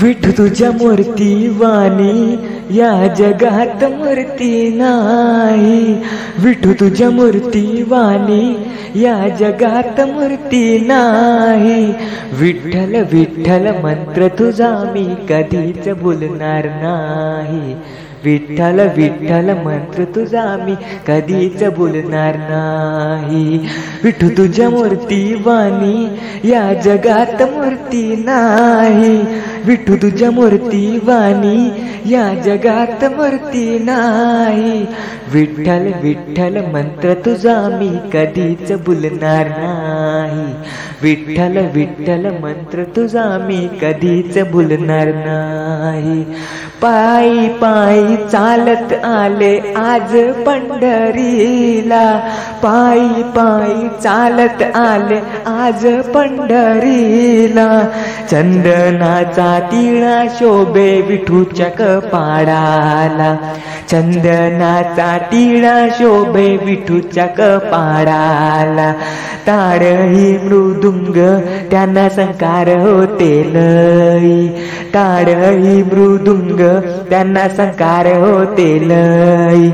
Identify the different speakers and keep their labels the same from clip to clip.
Speaker 1: विठू तुझ्या मूर्ती वाणी या जगात मूर्ती नाही। विठू तुझ्या मूर्ती वाणी या जगात मूर्ती नाही। विठ्ठल विठ्ठल मंत्र तुझा मी कधीच भुलणार नाही। विठ्ठल विठ्ठल मंत्र तुझा मी कधीच भुलणार नाही। विठू तुझ्या मूर्ती वाणी या जगात मूर्ती नाही। विठू तुझ्या मूर्ती वाणी या जगात मूर्ती नाही। विठ्ठल विठ्ठल मंत्र तुझा मी कधीच भुलणार नाही। विठ्ठल विठ्ठल मंत्र तुझा मी कधीच भुलणार नाही। पायी पायी चालत आले आज पंढरीला। पायी पायी चालत आले आज पंढरीला। चंदनाचा तिळा शोभे विठूच्या कपाळाला। चंदनाचा तिळा शोभे विठूच्या कपाळाला। ताडही मृदुंग त्यांना संकार होते लई। ताडही मृदुंग त्यांना संकार होते लई।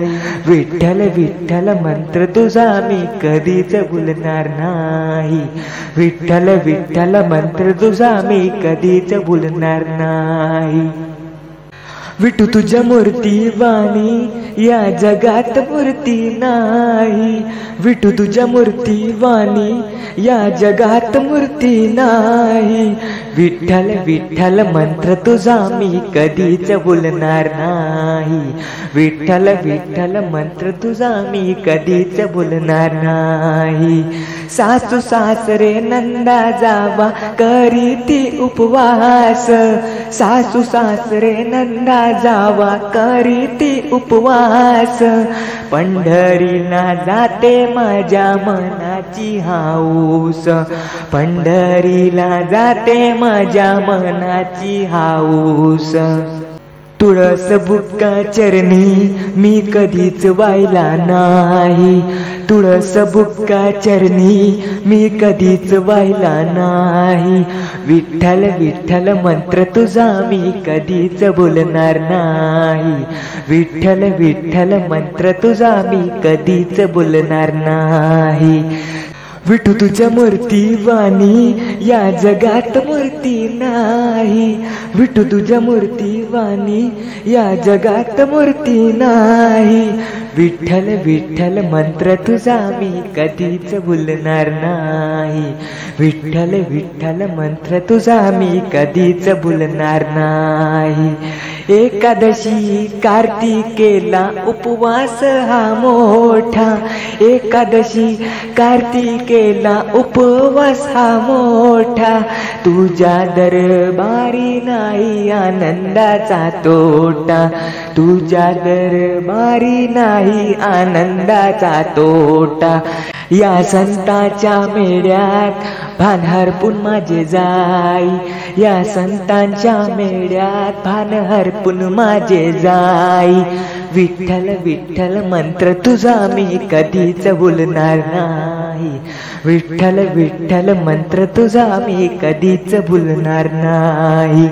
Speaker 1: विठ्ठल विठ्ठल मंत्र तुझा मी कधीच भुलणार नाही। विठ्ठल विठ्ठल मंत्र तुझा मी कधीच भुलणार नाही। विठू तुझ्या मूर्ती वाणी या जगात मूर्ती नाही। विठू तुझ्या मूर्ती वाणी या जगात मूर्ती नाही। विठ्ठल विठ्ठल मंत्र तुझा मी कधीच भुलणार नाही। विठ्ठल विठ्ठल मंत्र तुझा मी कधीच भुलणार नाही। सासू सासरे नंदा जावा करीती उपवास। सासू सासरे नंदा जावा करीती उपवास। पंढरीला जाते माझ्या मनाची हाऊस। पंढरीला जाते माझ्या मनाची हाऊस। तुळस बुक्का चरणी मी कधीच वाहिला नाही। तुळस बुक्का चरणी मी कधीच वाहिला नाही। विठ्ठल विठ्ठल मंत्र तुझा मी कधीच भुलणार नाही। विठ्ठल विठ्ठल मंत्र तुझा मी कधीच भुलणार नाही। विठू तुझ्या मूर्ती वाणी या जगात मूर्ती नाही। विठू तुझ्या मूर्ती वाणी या जगात मूर्ती नाही। विठ्ठल विठ्ठल मंत्र तुझा मी कधीच भुलणार नाही। विठ्ठल विठ्ठल मंत्र तुझा मी कधीच भुलणार नाही। एकादशी कार्तिकेला उपवास हा मोठा। एकादशी कार्तिकेला उपवास हा मोठा। तुझ्या दरबारी नाही आनंदाचा तोटा। तुझ्या दरबारी नाही आनंदाचा तोटा। या संतांच्या मेळ्यात भान हरपून माझे जाई। या संतांच्या मेळ्यात भान हरपून माझे जाई। विठ्ठल विठ्ठल मंत्र तुझा मी कधीच भुलणार नाही। विठ्ठल विठ्ठल मंत्र तुझा मी कधीच भुलणार नाही।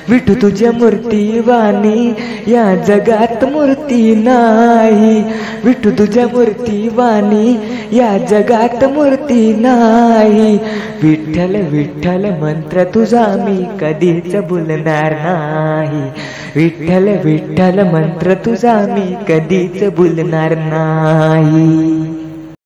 Speaker 1: विठू तुझ्या मूर्ती वाणी या जगात मूर्ती नाही। विठू तुझ्या मूर्ती वाणी या जगात मूर्ती नाही। विठ्ठल विठ्ठल मंत्र तुझा मी कधीच भुलणार नाही। विठ्ठल विठ्ठल मंत्र तुझा मी कधीच भुलणार नाही।